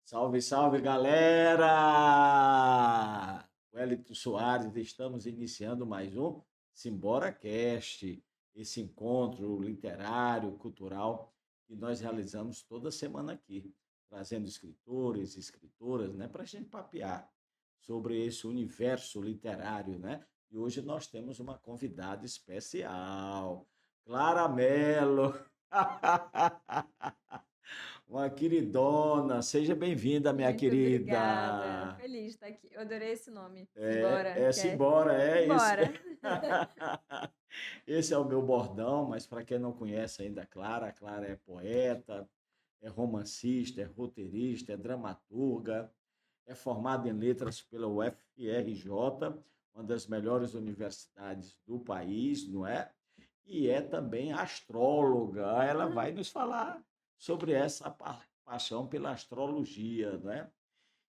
Salve, salve, galera! Wellington Soares, estamos iniciando mais um Simbora Cast, esse encontro literário, cultural que nós realizamos toda semana aqui, trazendo escritores e escritoras, né, para a gente papear sobre esse universo literário, né? E hoje nós temos uma convidada especial, Clara Mello. Uma queridona, seja bem-vinda, minha Muito obrigada. querida. Feliz de estar aqui. Eu adorei esse nome. É, Simbora, é cast. simbora, é esse. Simbora. Esse é o meu bordão, mas para quem não conhece ainda a Clara é poeta, é romancista, é roteirista, é dramaturga, é formada em letras pela UFRJ, uma das melhores universidades do país, não é? E é também astróloga. Ela vai nos falar sobre essa paixão pela astrologia, né?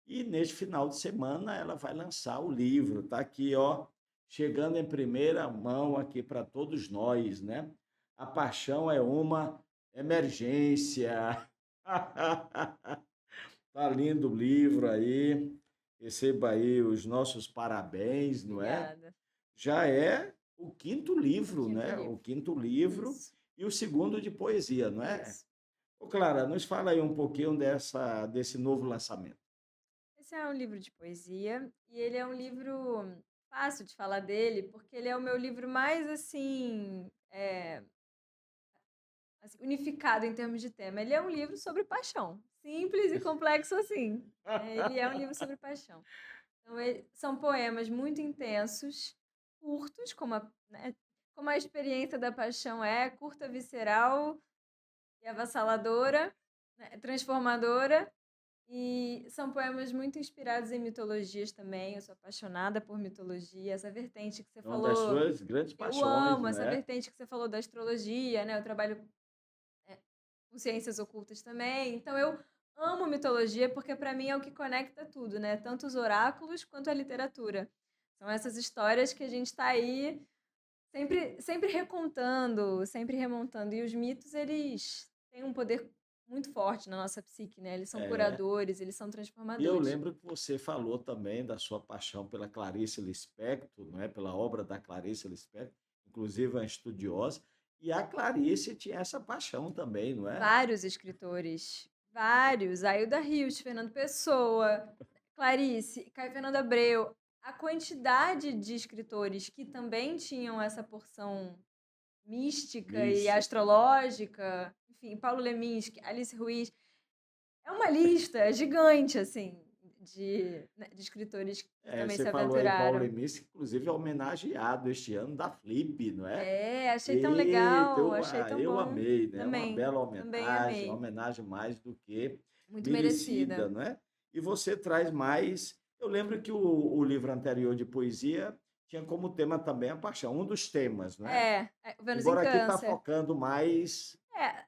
E neste final de semana ela vai lançar o livro, tá aqui, ó, chegando em primeira mão aqui para todos nós, né? A paixão é uma emergência. Tá lindo o livro aí. Receba aí os nossos parabéns, não é? Obrigada. Já é o quinto O livro, quinto né? O livro. quinto livro Isso, e o segundo de poesia, não é? isso. Ô, Clara, nos fala aí um pouquinho desse novo lançamento. Esse é um livro de poesia e ele é um livro fácil de falar dele, porque ele é o meu livro mais, assim, unificado em termos de tema. Ele é um livro sobre paixão. Simples e complexo assim. Ele é um livro sobre paixão. Então, são poemas muito intensos, curtos, como a experiência da paixão é, curta, visceral e avassaladora, né, transformadora. E são poemas muito inspirados em mitologias também. Eu sou apaixonada por mitologia, essa vertente que você É uma das falou. suas grandes Eu paixões, amo não essa é? vertente que você falou da astrologia, né? Eu trabalho com ciências ocultas também. Então eu amo mitologia porque para mim é o que conecta tudo, né? Tanto os oráculos quanto a literatura. São essas histórias que a gente está aí sempre recontando, sempre remontando. E os mitos, eles têm um poder muito forte na nossa psique, né? Eles são É. curadores, eles são E eu transformadores. lembro que você falou também da sua paixão pela Clarice Lispector, não é? Pela obra da Clarice Lispector, inclusive uma estudiosa, e a Clarice tinha essa paixão também, não é? Vários escritores, vários. Ailda Rios, Fernando Pessoa, Clarice, Caio Fernando Abreu. A quantidade de escritores que também tinham essa porção mística e Mística. astrológica, enfim, Paulo Leminski, Alice Ruiz. É uma lista gigante, assim, de escritores que É, também você se falou aí Paulo aventuraram. Leminski, que inclusive é homenageado este ano da Flip, não é? É, achei tão Eita, legal, achei tão eu bom. amei, né? Uma Também, bela também homenagem, uma amei. homenagem mais do que Muito merecida, merecida. não é? E você traz mais. Eu lembro que o livro anterior de poesia tinha como tema também a paixão, um dos temas, não é? O Vênus em Embora aqui está Câncer. focando mais.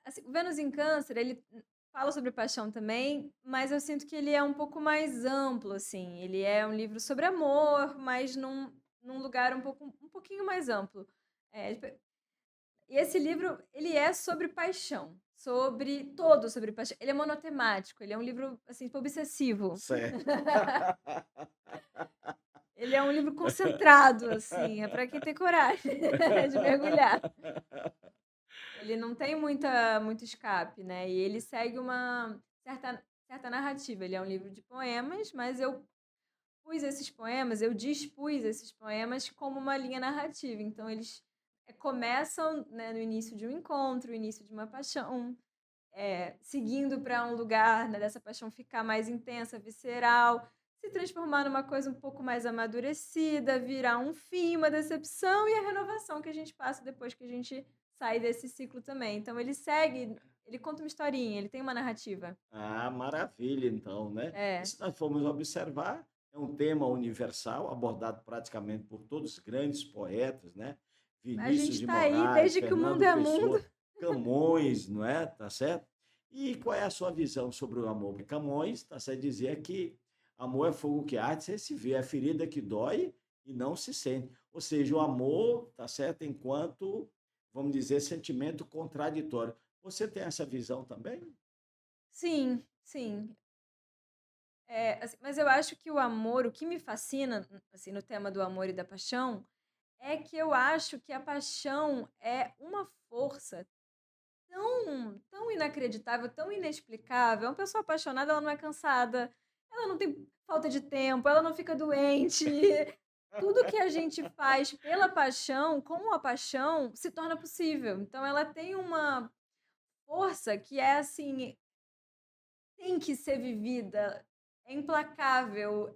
Assim, o Vênus em Câncer, ele fala sobre paixão também, mas eu sinto que ele é um pouco mais amplo, assim. Ele é um livro sobre amor, mas num lugar um pouquinho mais amplo. Tipo, e esse livro, ele é sobre paixão, sobre paixão. Ele é monotemático, ele é um livro, assim, tipo, obsessivo. Certo. Ele é um livro concentrado, assim, é para quem tem coragem de mergulhar. Ele não tem muito escape, né, e ele segue uma certa narrativa. Ele é um livro de poemas, mas eu dispus esses poemas como uma linha narrativa. Então eles, começam, né, no início de um encontro, o início de uma paixão, seguindo para um lugar, né, dessa paixão ficar mais intensa, visceral, se transformar numa coisa um pouco mais amadurecida, virar um fim, uma decepção e a renovação que a gente passa depois que a gente sai desse ciclo também. Então ele conta uma historinha, ele tem uma narrativa. Ah, maravilha, então, né? E É. se nós formos observar, é um tema universal, abordado praticamente por todos os grandes poetas, né? A gente Vinícius de está aí Moraes, desde que o mundo Fernando é mundo. Pessoa, Camões, não é? Tá certo? E qual é a sua visão sobre o amor? Porque Camões está certo dizer que amor é fogo que arde sem se vê, é ferida que dói e não se sente. Ou seja, o amor, tá certo, enquanto, vamos dizer, sentimento contraditório. Você tem essa visão também? Sim, sim. Assim, mas eu acho que o amor, o que me fascina, assim, no tema do amor e da paixão, é que eu acho que a paixão é uma força tão inacreditável, tão inexplicável. Uma pessoa apaixonada, ela não é cansada, ela não tem falta de tempo, ela não fica doente. Tudo que a gente faz pela paixão, com a paixão, se torna possível. Então ela tem uma força que é assim, tem que ser vivida, é implacável,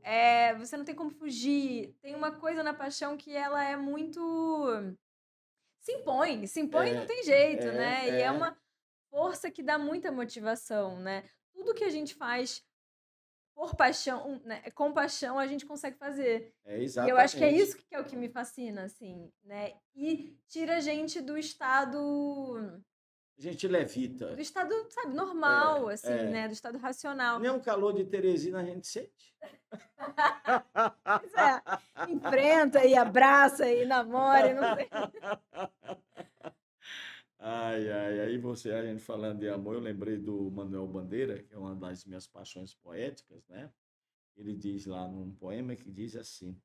você não tem como fugir. Tem uma coisa na paixão que ela é muito se impõe e não É, tem jeito, é, né, e é é, uma força que dá muita motivação, né. Tudo que a gente faz por paixão, né, com paixão, a gente consegue fazer. E eu acho que é exatamente. isso que é o que me fascina, assim, né, e tira a gente A gente levita. do estado, sabe, normal, É, assim, é. né, do estado racional. Nem um calor de Teresina a gente sente. Pois é, enfrenta e abraça e namora e não sei. Ai, ai, aí você, a gente falando de amor, eu lembrei do Manuel Bandeira, que é uma das minhas paixões poéticas, né? Ele diz lá num poema que diz assim: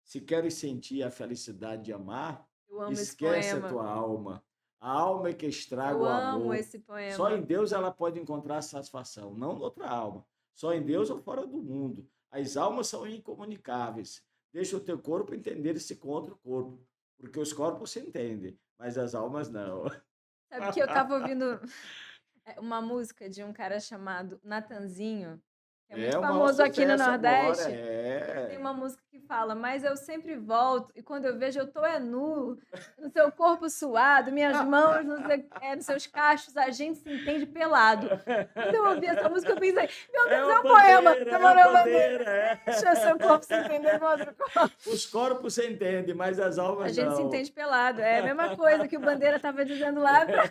se queres sentir a felicidade de amar, Eu amo esse esquece a poema, tua alma. A alma é que estraga eu o amo amor. esse Só em poema. Deus ela pode encontrar satisfação, não noutra alma. Só em Deus ou fora do mundo. As almas são incomunicáveis. Deixa o teu corpo entender se com outro corpo, porque os corpos se entendem, mas as almas não. Sabe que eu estava ouvindo uma música de um cara chamado Natanzinho, que é muito É o maior famoso aqui no sucesso agora, Nordeste. Ele tem é. uma música que fala: "Mas eu sempre volto e quando eu vejo eu tô nu, no seu corpo suado, minhas mãos nos seus cachos, a gente se entende pelado". Quando eu ouvi essa música eu pensei: "Meu Deus, é um poema do É a Manuel Bandeira. bandeira, é. Deixa seu corpo se entender com outro corpo". Os corpos se entendem, mas as A almas gente se não. entende pelado, é a mesma coisa que o Bandeira estava dizendo lá atrás.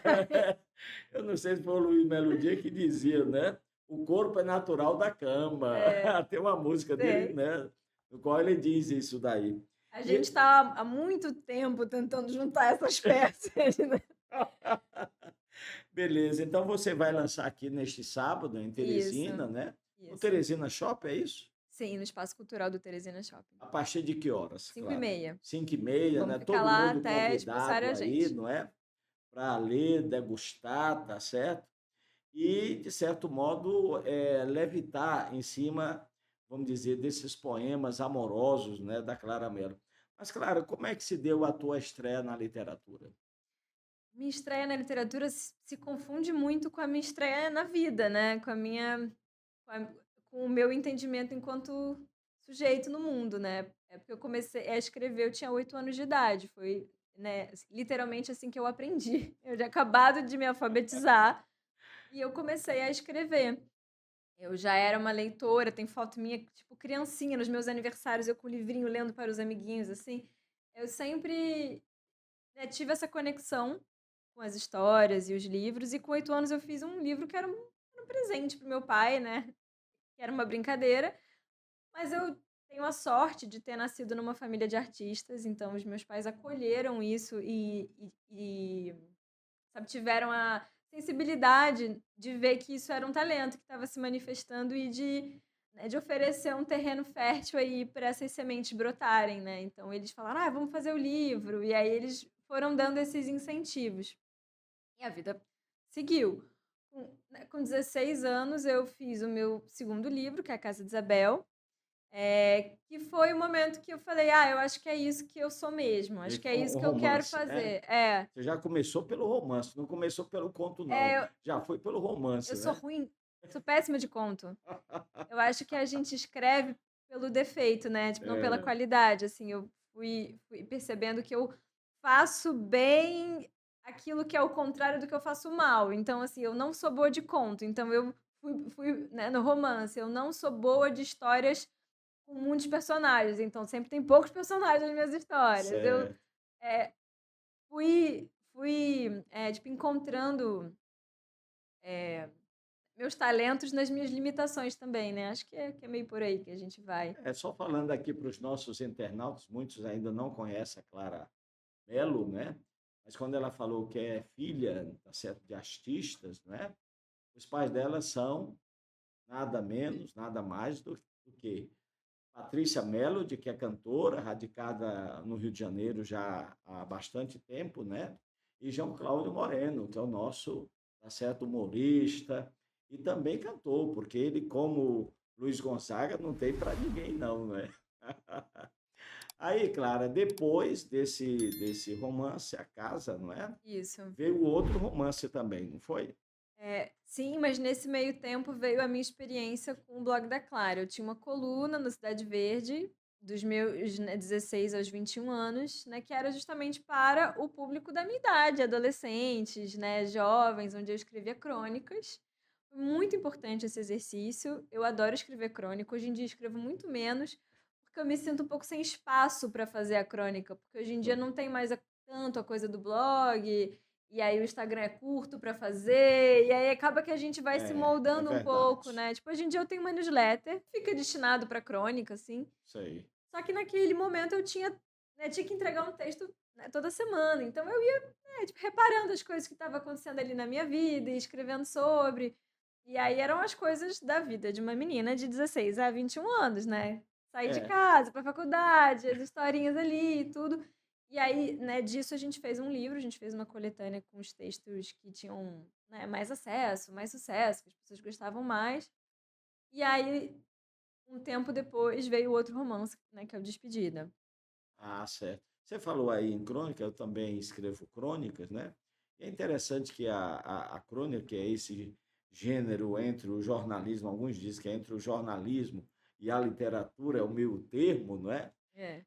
Eu não sei se foi o Luiz Melodia que dizia, né? O corpo é natural da cama. É, Tem uma música dele, sei. né? No qual ele diz isso daí. A gente E está há muito tempo tentando juntar essas peças, né. beleza, então você vai lançar aqui neste sábado em Isso, Teresina, né? No isso. Teresina Shop, é isso? Sim, no Espaço Cultural do Teresina Shopping. A partir de que horas? Cinco e Claro. meia. 5h30, Vamos né? ficar Todo lá mundo até expulsarem convidado a aí, gente. não é? Para ler, degustar, tá certo? E, de certo modo, levitar em cima, vamos dizer, desses poemas amorosos, né, da Clara Mello. Mas, Clara, como é que se deu a tua estreia na literatura? Minha estreia na literatura se confunde muito com a minha estreia na vida, né, com a com o meu entendimento enquanto sujeito no mundo, né. É porque eu comecei a escrever, eu tinha 8 anos de idade, foi, né, literalmente assim que eu aprendi. Eu tinha acabado de me alfabetizar e eu comecei a escrever. Eu já era uma leitora, tem foto minha, tipo, criancinha, nos meus aniversários, eu com o livrinho lendo para os amiguinhos, assim. Eu sempre, né, tive essa conexão com as histórias e os livros, e com 8 anos eu fiz um livro que era um presente para o meu pai, né, que era uma brincadeira, mas eu tenho a sorte de ter nascido numa família de artistas, então os meus pais acolheram isso e sabe, tiveram a sensibilidade de ver que isso era um talento que estava se manifestando e de oferecer um terreno fértil aí para essas sementes brotarem, né. Então eles falaram: "Ah, vamos fazer o livro", e aí eles foram dando esses incentivos. E a vida seguiu. Com 16 anos eu fiz o meu segundo livro, que é A Casa de Isabel, que foi o momento que eu falei: "Ah, eu acho que é isso que eu sou mesmo, E acho que é foi isso um que eu quero romance, né? fazer". É. Você já começou pelo romance, não começou pelo conto, não. É, Já foi pelo eu romance, sou né? ruim, sou péssima de conto. Eu acho que a gente escreve pelo defeito, né, tipo, não pela É, qualidade, assim, eu fui percebendo que eu faço bem aquilo que é o contrário do que eu faço mal. Então, assim, eu não sou boa de conto, então eu fui, né, no romance, eu não sou boa de histórias com muitos personagens, então sempre tem poucos personagens nas minhas histórias. Eu, certo. eh, tipo, encontrando, eh meus talentos nas minhas limitações também, né, acho que é meio por aí que a gente vai. É, só falando aqui para os nossos internautas, muitos ainda não conhecem a Clara Mello, né? Mas quando ela falou que é filha, tá certo, de artistas, né? Os pais dela são nada menos, nada mais do que Patrícia Melody, que é cantora, radicada no Rio de Janeiro já há bastante tempo, né? E João Cláudio Moreno, que é o nosso, tá certo, humorista e também cantor, porque ele, como Luiz Gonzaga, não tem para ninguém, não, né? Aí, Clara, depois desse romance, A Casa, não é? Isso. Veio outro romance também, não foi? Sim, mas nesse meio tempo veio a minha experiência com o blog da Clara. Eu tinha uma coluna no Cidade Verde, dos meus, né, 16 aos 21 anos, né, que era justamente para o público da minha idade, adolescentes, né, jovens, onde eu escrevia crônicas. Muito importante esse exercício. Eu adoro escrever crônica. Hoje em dia escrevo muito menos, porque eu me sinto um pouco sem espaço para fazer a crônica, porque hoje em dia não tem mais tanto a coisa do blog, e aí o Instagram é curto para fazer, e aí acaba que a gente vai se É moldando um pouco, verdade. né? Tipo, hoje em dia eu tenho uma newsletter, fica destinado para crônica, assim. Sei. Só que naquele momento eu tinha, né, tinha que entregar um texto, né, toda semana. Então eu ia, né, tipo, reparando as coisas que estavam acontecendo ali na minha vida e escrevendo sobre. E aí eram as coisas da vida de uma menina de 16 a 21 anos, né? Sair de É, casa, para faculdade, as historinhas ali e tudo. E aí, né, disso a gente fez um livro, a gente fez uma coletânea com os textos que tinham, né, mais acesso, mais sucesso, que as pessoas gostavam mais. E aí, um tempo depois, veio outro romance, né, que é o Despedida. certo. Você falou aí em crônica, eu também escrevo crônicas, né? E é interessante que a crônica, que é esse gênero entre o jornalismo, alguns dizem que é entre o jornalismo e a literatura, é o meio termo, não é? É,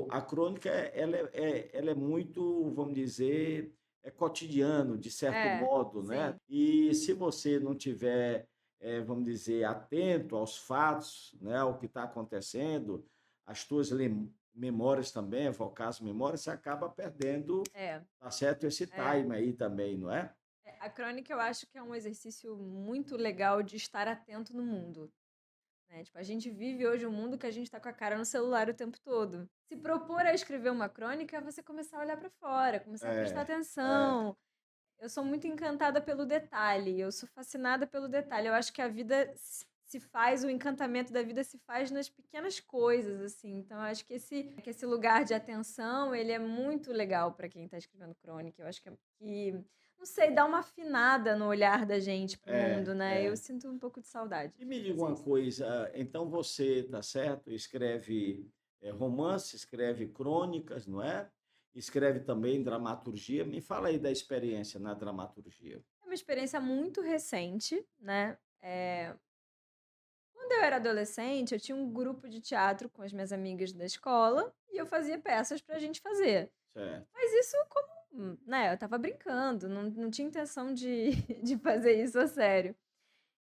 A crônica, ela é muito, vamos dizer, é cotidiano, de certo é, modo, né? sim, E se você não tiver, vamos dizer, atento aos fatos, né, ao que está acontecendo, as tuas memórias também, evocar as memórias, você acaba perdendo, é, tá certo, esse é. time aí também, não é? A crônica eu acho que é um exercício muito legal de estar atento no mundo, né? Tipo, a gente vive hoje um mundo que a gente está com a cara no celular o tempo todo. Se propor a escrever uma crônica é você começar a olhar para fora, começar a prestar É, é, atenção. Eu sou muito encantada pelo detalhe, eu sou fascinada pelo detalhe. Eu acho que a vida se faz, o encantamento da vida se faz nas pequenas coisas, assim. Então, eu acho que esse lugar de atenção, ele é muito legal para quem está escrevendo crônica. Eu acho que, não sei, dá uma afinada no olhar da gente pro é, mundo, né? Eu é. sinto um pouco de saudade E de me diga fazer uma isso. coisa, então você, tá certo, escreve romance, escreve crônicas, não é? Escreve também dramaturgia. Me fala aí da experiência na dramaturgia. É uma experiência muito recente, né? Quando eu era adolescente, eu tinha um grupo de teatro com as minhas amigas da escola e eu fazia peças pra gente fazer. Certo, Mas isso como, né, eu estava brincando, não tinha intenção de, de fazer isso a sério.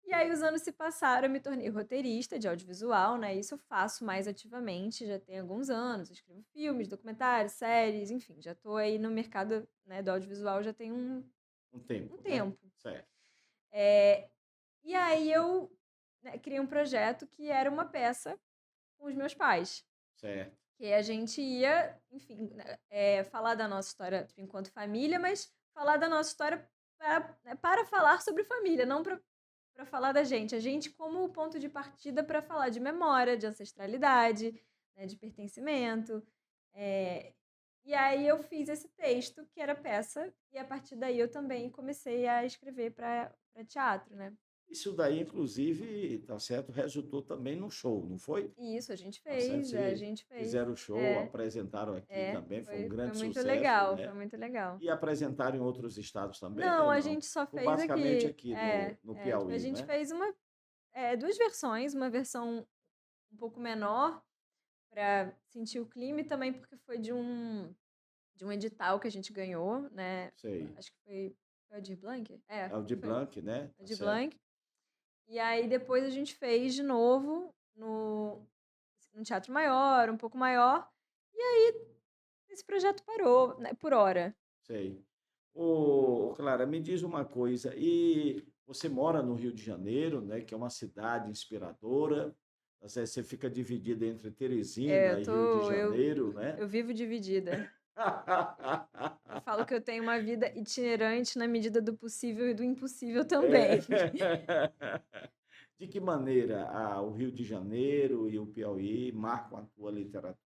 E aí os anos se passaram, eu me tornei roteirista de audiovisual, né? Isso eu faço mais ativamente, já tem alguns anos. Eu escrevo filmes, documentários, séries, enfim, já estou aí no mercado, né, do audiovisual já tem um um tempo, né? tempo. Certo, É, e aí eu, né, criei um projeto que era uma peça com os meus pais. certo. Que a gente ia, enfim, né, falar da nossa história tipo, enquanto família, mas falar da nossa história para falar sobre família, não para falar da gente. A gente como ponto de partida para falar de memória, de ancestralidade, né, de pertencimento. Eh, e aí eu fiz esse texto, que era peça, e a partir daí eu também comecei a escrever para teatro, né. Isso daí, inclusive, tá certo, resultou também no show, não foi? E isso a gente Tá certo, fez, a vocês gente fez. fizeram o show, É, apresentaram aqui também, foi um foi grande muito sucesso, legal, foi né? muito legal. E apresentaram em outros estados também Não, ou a não? gente só Ou fez basicamente aqui. aqui no Tipo, a Piauí, não gente é? fez duas versões, uma versão um pouco menor para sentir o clima e também porque foi de um edital que a gente ganhou, né? Sei. Acho que foi a Aldir Blanc? É o de Foi Blanc, né? a Tá Aldir certo. Blanc. E aí depois a gente fez de novo no Teatro Maior, um pouco maior. Esse projeto parou, né, por hora. Sei. Clara, me diz uma coisa, e você mora no Rio de Janeiro, né, que é uma cidade inspiradora, tá certo? Você fica dividida entre Eu Teresina e Rio de tô, Janeiro, né? eu vivo dividida. Eu falo que eu tenho uma vida itinerante na medida do possível e do impossível também. De que maneira o Rio de Janeiro e o Piauí marcam a tua literatura?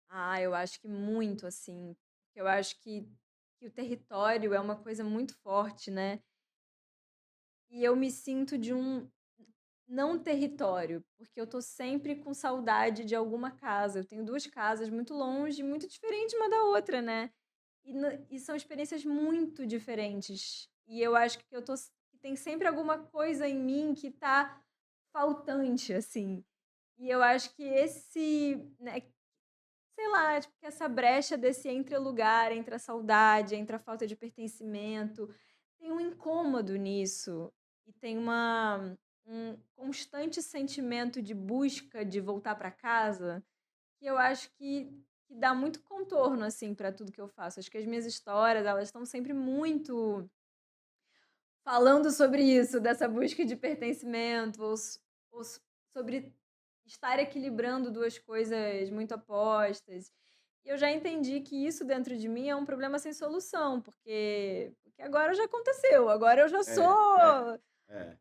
Ah, eu acho que muito, assim. Eu acho que o território é uma coisa muito forte, né? E eu me sinto de um não território, porque eu tô sempre com saudade de alguma casa. Eu tenho 2 casas muito longe, muito diferentes uma da outra, né. E são experiências muito diferentes. E eu acho que eu tô s que tem sempre alguma coisa em mim que tá faltante, assim. E eu acho que esse, né, sei lá, tipo, que essa brecha desse entre lugar, entre a saudade, entre a falta de pertencimento, tem um incômodo nisso e tem um constante sentimento de busca de voltar para casa, que eu acho que dá muito contorno, assim, para tudo que eu faço. Acho que as minhas histórias, elas estão sempre muito falando sobre isso, dessa busca de pertencimento, sobre estar equilibrando 2 coisas muito opostas. E eu já entendi que isso dentro de mim é um problema sem solução, porque agora já aconteceu, agora eu já sou, É, é, é,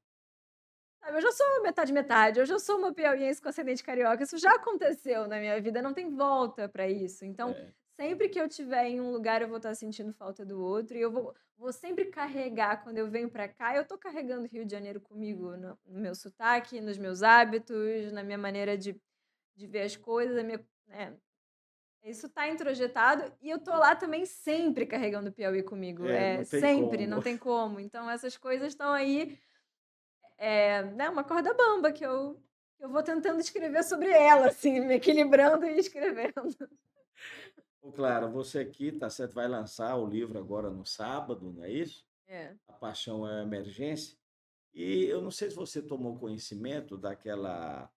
sabe, eu já sou metade metade, eu já sou uma piauiense com ascendente carioca, isso já aconteceu na minha vida, não tem volta para isso. Então, é. sempre que eu estiver em um lugar, eu vou estar sentindo falta do outro e eu vou sempre carregar, quando eu venho para cá, eu tô carregando o Rio de Janeiro comigo no meu sotaque, nos meus hábitos, na minha maneira de ver as coisas, a minha, né, isso tá introjetado e eu tô lá também sempre carregando o Piauí comigo, É, não tem sempre, não como. tem como. Então essas coisas estão aí, né, uma corda bamba que eu vou tentando escrever sobre ela, assim, me equilibrando e escrevendo. Ô, Clara, você aqui, tá certo, vai lançar o livro agora no sábado, não é isso? É. A Paixão é a Emergência. E eu não sei se você tomou conhecimento daquela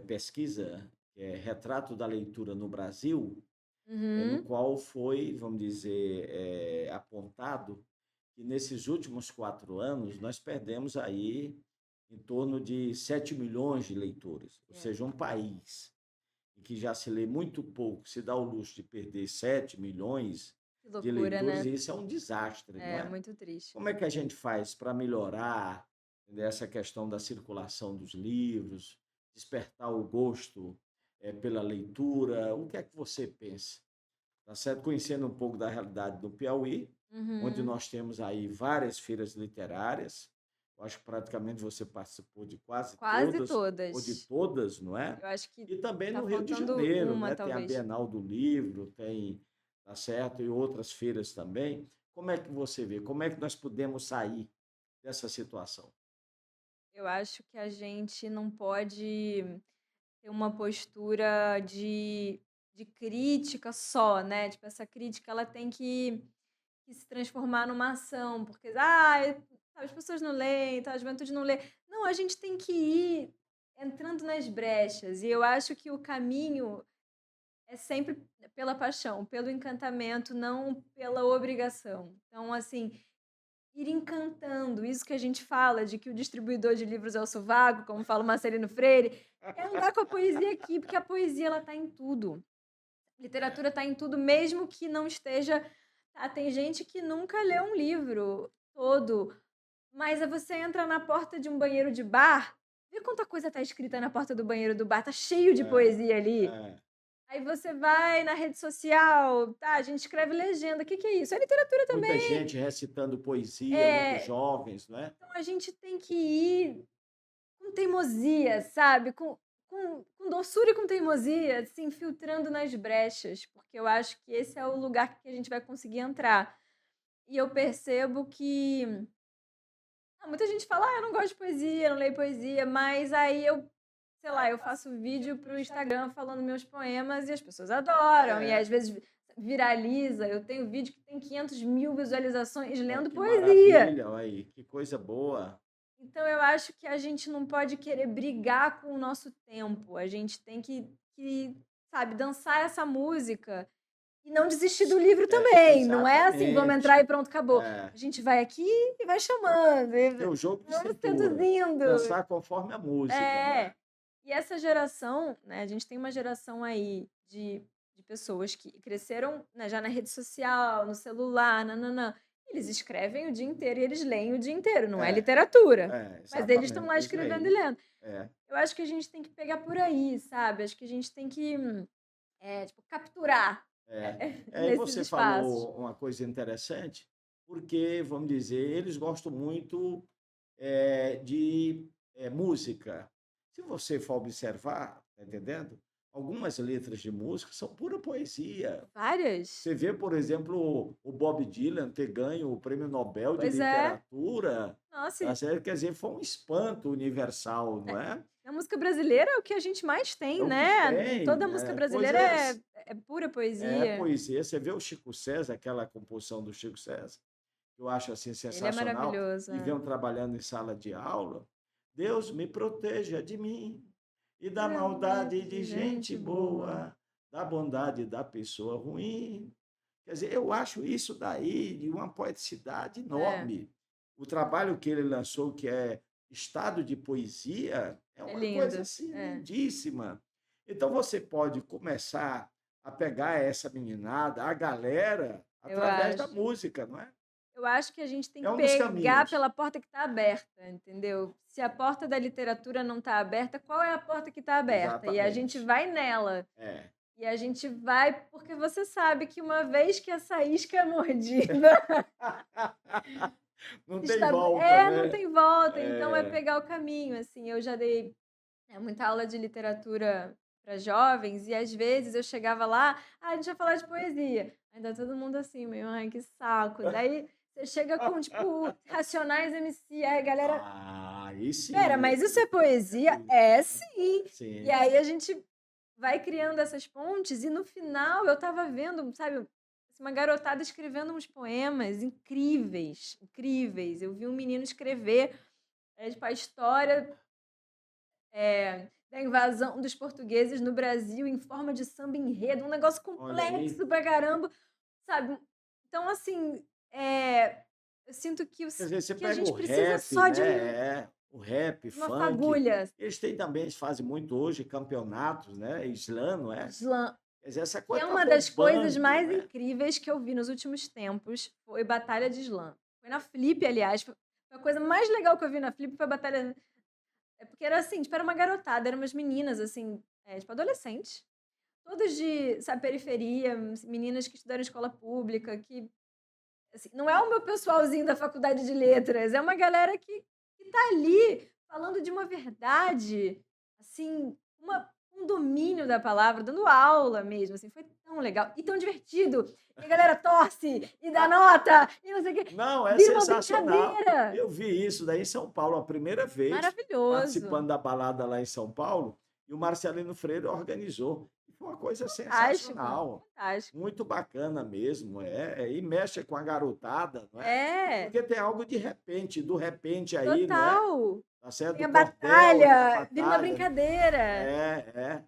pesquisa, Retrato da Leitura no Brasil, no Uhum. qual foi, vamos dizer, apontado que nesses últimos 4 anos nós perdemos aí em torno de 7 milhões de leitores, ou É, seja, um país em que já se lê muito pouco, se dá o luxo de perder 7 milhões que de loucura, leitores, né. e isso é um desastre, não É, é? muito triste. Como é que a gente faz para melhorar essa questão da circulação dos livros, despertar o gosto pela leitura? O que é que você pensa? Tá certo? Conhecendo um pouco da realidade do Piauí, onde Uhum. nós temos aí várias feiras literárias. Eu acho que praticamente você participou de quase Quase todas, ou de todas. todas, não é? Eu acho que E também tá no Rio de faltando Janeiro, uma, né? Tem a talvez. Bienal do Livro, tem, tá certo? E outras feiras também. Como é que você vê? Como é que nós podemos sair dessa situação? Eu acho que a gente não pode ter uma postura de crítica só, né, tipo, essa crítica ela tem que se transformar numa ação, porque, as pessoas não leem, então a juventude não lê. Não, a gente tem que ir entrando nas brechas, e eu acho que o caminho é sempre pela paixão, pelo encantamento, não pela obrigação. Então, assim, ir encantando, isso que a gente fala de que o distribuidor de livros é o sovaco, como fala o Marcelino Freire, é andar com a poesia aqui, porque a poesia ela tá em tudo. É, Literatura está em tudo, mesmo que não esteja, tem gente que nunca leu um livro todo, mas aí você entra na porta de um banheiro de bar, vê quanta coisa tá escrita na porta do banheiro do bar, tá cheio de é, poesia ali. é. Aí você vai na rede social, tá, a gente escreve legenda, o que que é isso? É literatura Muita também. gente recitando poesia, muitos É, jovens, não é? então a gente tem que ir com teimosia, sabe, com doçura e com teimosia, se infiltrando nas brechas, porque eu acho que esse é o lugar que a gente vai conseguir entrar. E eu percebo que muita gente fala: "Ah, eu não gosto de poesia, não leio poesia", mas aí eu, sei lá, eu faço vídeo para o Instagram falando meus poemas e as pessoas adoram, e às É, vezes viraliza. Eu tenho vídeo que tem 500.000 visualizações ó, lendo que poesia. maravilha, olha aí, que coisa boa. Então eu acho que a gente não pode querer brigar com o nosso tempo, a gente tem que, sabe, dançar essa música e não desistir do livro também, não é assim: "Vamos entrar e Exatamente. pronto, acabou". É, A gente vai aqui e vai chamando, ter e o jogo de vamos cintura, seduzindo. dançar conforme a música, não É. é? E essa geração, né, a gente tem uma geração aí de pessoas que cresceram, né, já na rede social, no celular, nã-nã-nã. Eles escrevem o dia inteiro e eles leem o dia inteiro, não é É, literatura. Mas eles estão exatamente, lá eles escrevendo e leem. lendo. É, Eu acho que a gente tem que pegar por aí, sabe? Acho que a gente tem que, tipo, capturar é. E nesses você espaços. falou uma coisa interessante, porque, vamos dizer, eles gostam muito de música. Se você for observar, tá entendendo? Algumas letras de música são pura poesia. Várias. Você vê, por exemplo, o Bob Dylan ter ganho o Prêmio Nobel de Pois é. Literatura, Nossa, tá certo? Quer dizer, foi um espanto universal, não é? a música brasileira é o que a gente mais É tem, o que né? tem, Toda a música brasileira coisas, é pura é poesia. poesia. Você vê o Chico César, aquela composição do Chico César, que eu acho assim Ele é sensacional, maravilhoso, e é. venho trabalhando em sala de aula. Deus me proteja de mim e da maldade Realmente, de gente gente boa. boa, da bondade da pessoa ruim. Quer dizer, eu acho isso daí de uma poeticidade É, enorme. O trabalho que ele lançou, que é Estado de Poesia, é é uma coisa lindo. assim É, lindíssima. Então você pode começar a pegar essa meninada, a galera, eu através da acho. música, não é? Eu acho que a gente tem É que um dos pegar caminhos. pela porta que está aberta, entendeu? Se a porta da literatura não está aberta, qual é a porta que está aberta? E a gente Exatamente. vai nela. É. E a gente vai porque você sabe que uma vez que essa isca é mordida, Não tem está... volta, não né? tem volta. Então é É. pegar o caminho, assim. Eu já dei muita aula de literatura para jovens e às vezes eu chegava lá, a gente vai falar de poesia. Ainda todo mundo assim, meio, ai, que saco. Daí você chega com, tipo, Racionais MC, aí a galera, Ah, aí pera, sim. mas isso é poesia? É sim. E Sim. aí a gente vai criando essas pontes e no final eu tava vendo, sabe, assim, uma garotada escrevendo uns poemas incríveis, incríveis. Eu vi um menino escrever, tipo, a história da invasão dos portugueses no Brasil em forma de samba enredo, um negócio Olha aí. complexo pra caramba, sabe? Então, assim, eu sinto que, Quer dizer, você que a pega o gente precisa rap, só né? O rap, de uma funk. fagulha. Eles têm também, eles fazem muito hoje campeonatos, né? Slam, não é? Slam, Quer dizer, essa que coisa é tá uma das coisas bombando, mais né? incríveis que eu vi nos últimos tempos, foi Batalha de Slam. Foi na Flip, aliás, foi a coisa mais legal que eu vi na Flip foi a Batalha. É porque era assim, tipo, era uma garotada, eram umas meninas, assim, tipo, adolescentes. Todas de, sabe, periferia, meninas que estudaram em escola pública, que, assim, não é o meu pessoalzinho da faculdade de letras, é uma galera que tá ali falando de uma verdade, assim, um domínio da palavra, dando aula mesmo, assim, foi tão legal e tão divertido. E a galera torce e dá nota e não sei o quê. Não, é Vira uma sensacional. brincadeira. Eu vi isso daí em São Paulo a primeira vez, Maravilhoso. participando da balada lá em São Paulo, e o Marcelino Freire organizou. E foi uma coisa Fantástico, sensacional, fantástico. muito bacana mesmo, e mexe com a garotada, não é? É, Porque tem algo de repente, do repente aí, não é? total. Tá certo? Tem Do a cordel, da batalha, vira uma batalha. brincadeira. É.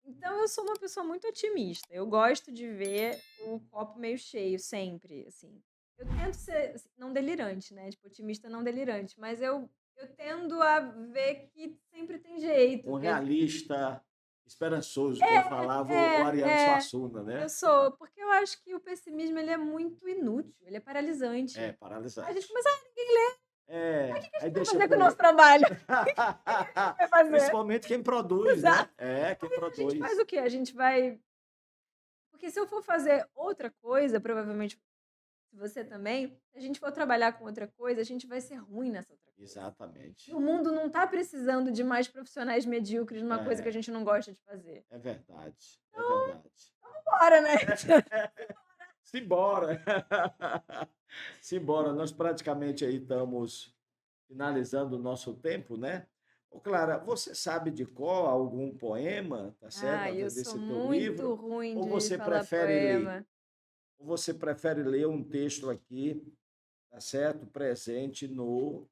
Então eu sou uma pessoa muito otimista. Eu gosto de ver o copo meio cheio sempre, assim. Eu tento ser, assim, não delirante, né? Tipo, otimista não delirante, mas eu tendo a ver que sempre tem jeito. Um Que realista esperançoso, como falava o Ariano é, Suassuna, eu né? sou, porque eu acho que o pessimismo ele é muito inútil, ele é É, paralisante. Aí a gente paralisante. começa, ninguém lê, o que a Aí gente vai deixa fazer com o para nosso o trabalho? O que a gente vai fazer? Principalmente quem produz, né? Exato. Quem A gente faz produz. o quê? A gente vai. Porque se eu for fazer outra coisa, provavelmente se você também, se a gente for trabalhar com outra coisa, a gente vai ser ruim nessa outra coisa. E Exatamente. o mundo não está precisando de mais profissionais medíocres numa coisa que a É, gente não gosta de fazer. é verdade. É verdade. Bora, né? Simbora! Simbora, nós praticamente aí estamos finalizando o nosso tempo, né? Ô, Clara, você sabe de cor algum poema, tá certo, Eu sou desse teu muito livro? ruim Ou de você falar prefere ler? poema. Ou você prefere ler um texto aqui, tá certo, presente no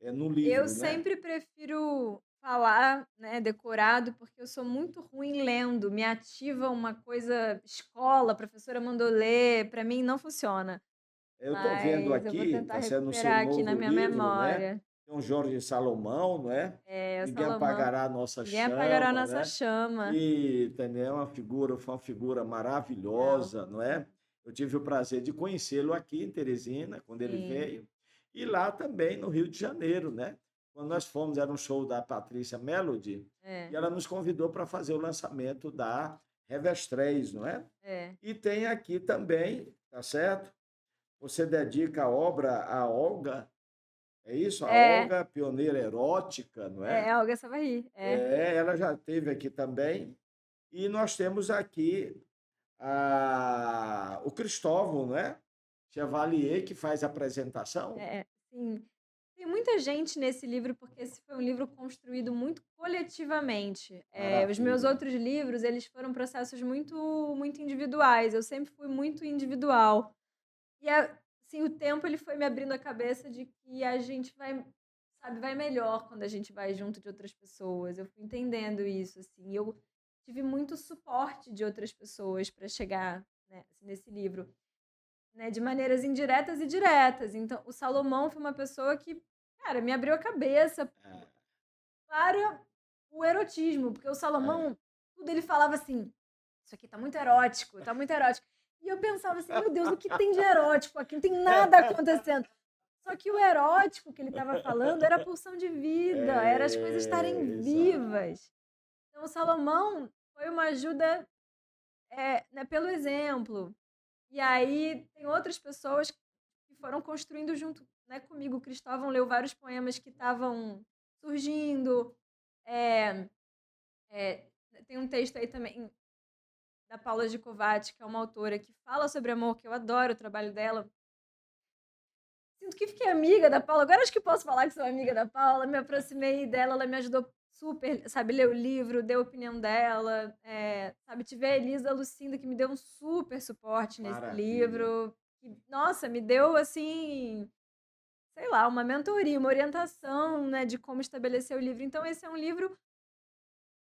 Eu livro, né? sempre prefiro falar, né, decorado, porque eu sou muito ruim lendo. Me ativa uma coisa, escola, a professora mandou ler, para mim não funciona. Eu estou vendo Mas eu vou aqui, tentar tá certo, no seu recuperar aqui na novo minha livro, né? memória. Tem um Jorge Salomão, não é? É, Ninguém Salomão. apagará a nossa Ninguém apagará a chama, nossa né? chama. Que também foi uma figura Legal. maravilhosa, não é? Eu tive o prazer de conhecê-lo aqui em Teresina, quando ele Sim, veio, e lá também no Rio de Janeiro, né? Quando nós fomos, era um show da Patrícia Melody, e é, ela nos convidou para fazer o lançamento da Revés não é? é. E tem aqui também, tá certo? Você dedica a obra a Olga, é isso? A É, Olga, pioneira erótica, não é? é Olga Savarri, é. É, ela já esteve aqui também. E nós temos aqui o Cristóvão, não é? Chevalier, que faz a apresentação. Sim. Tem muita gente nesse livro, porque esse foi um livro construído muito coletivamente. Os meus Maravilha. outros livros, eles foram processos muito individuais. Eu sempre fui muito individual. E, assim, o tempo ele foi me abrindo a cabeça de que a gente vai, sabe, vai melhor quando a gente vai junto de outras pessoas. Eu fui entendendo isso, assim. E eu tive muito suporte de outras pessoas para chegar, né, assim, nesse livro, né, de maneiras indiretas e diretas. Então, o Salomão foi uma pessoa que, cara, me abriu a cabeça É, para o erotismo, porque o é. Salomão, tudo ele falava assim: "Isso aqui tá muito erótico, tá muito erótico". E eu pensava assim: "Meu Deus, o que tem de erótico aqui? Não tem nada acontecendo". Só que o erótico que ele estava falando era a pulsão de vida, era as coisas É, estarem exato. vivas. Então o Salomão foi uma ajuda, né, pelo exemplo. E aí tem outras pessoas que foram construindo junto, né, comigo. O Cristóvão leu vários poemas que estavam surgindo. Eh Tem um texto aí também da Paula Gicovati, que é uma autora que fala sobre amor, que eu adoro o trabalho dela. Sinto que fiquei amiga da Paula. Agora acho que posso falar que sou amiga da Paula. Me aproximei dela, ela me ajudou super, sabe, ler o livro, deu a opinião dela. Sabe, tive a Elisa Lucinda, que me deu um super suporte nesse Maravilha. livro. Que, nossa, me deu, assim, sei lá, uma mentoria, uma orientação, né, de como estabelecer o livro. Então, esse é um livro,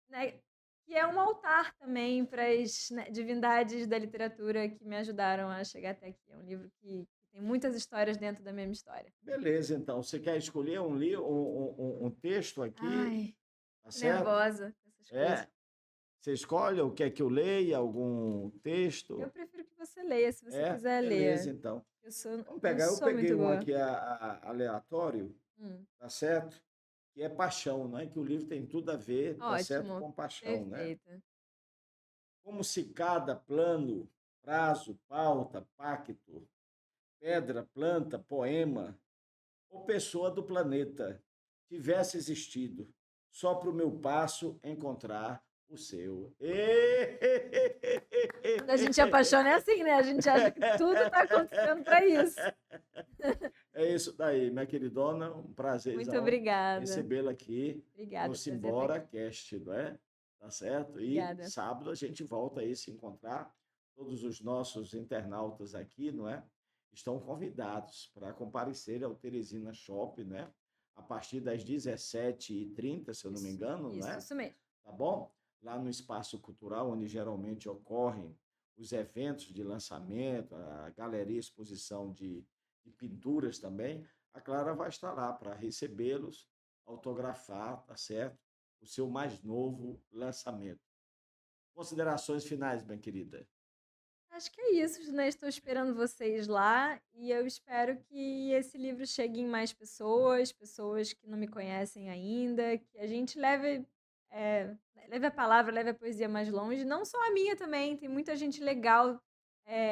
né, que é um altar também para as, né, divindades da literatura que me ajudaram a chegar até aqui. É um livro que tem muitas histórias dentro da mesma história. Beleza, então. Você quer escolher um texto aqui, Ai, tá tô certo? nervosa com essas coisas. É. Você escolhe ou quer que eu leia algum Eu texto? prefiro que você leia, se você É, quiser beleza, ler. então. Vamos Não pegar. Eu sou peguei muito um boa. aqui aleatório, Hum, tá certo? Que é paixão, né? Que o livro tem tudo a ver, tá certo, ótimo, com paixão, né? perfeito. Como se cada plano, prazo, pauta, pacto, pedra, planta, poema ou pessoa do planeta tivesse existido só para o meu passo encontrar o seu. Quando a gente apaixona é assim, né? A gente acha que tudo tá acontecendo para isso. É isso daí, minha queridona. Um Muito prazerzão obrigada. recebê-la aqui no Obrigada, prazer estar Simbora aqui. Cast, não é? Tá certo? E Obrigada. sábado a gente volta aí se encontrar. Todos os nossos internautas aqui, não é? Estão convidados para comparecer ao Teresina Shop, né? A partir das 17h30, se eu não me Isso, engano, não isso, é? isso mesmo. Tá bom? Lá no Espaço Cultural, onde geralmente ocorrem os eventos de lançamento, a galeria exposição de pinturas também, a Clara vai estar lá para recebê-los, autografar, tá certo? O seu mais novo lançamento. Considerações finais, minha querida. Acho que é isso, né? Estou esperando vocês lá e eu espero que esse livro chegue em mais pessoas, pessoas que não me conhecem ainda, que a gente leve a palavra, leve a poesia mais longe. Não só a minha também, tem muita gente legal,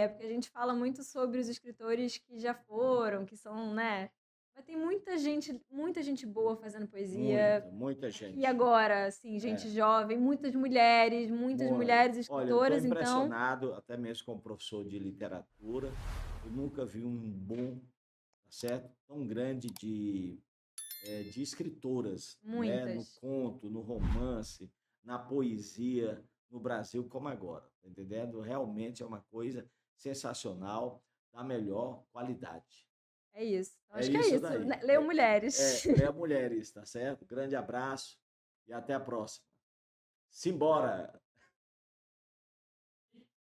porque a gente fala muito sobre os escritores que já foram, que são, né? Mas tem muita gente boa fazendo poesia Muita aqui gente. agora, assim, gente É, jovem, muitas mulheres olha, eu estou escritoras, então. impressionado, até mesmo como professor de literatura, eu nunca vi um boom, tá certo? Tão grande de escritoras, né? No Muitas. conto, no romance, na poesia no Brasil como agora, tá entendendo? Realmente é uma coisa sensacional, da melhor qualidade. É isso. Então, É acho que é isso isso, daí. né, leiam mulheres. Leia Mulheres, tá certo? Grande abraço e até a próxima. Simbora!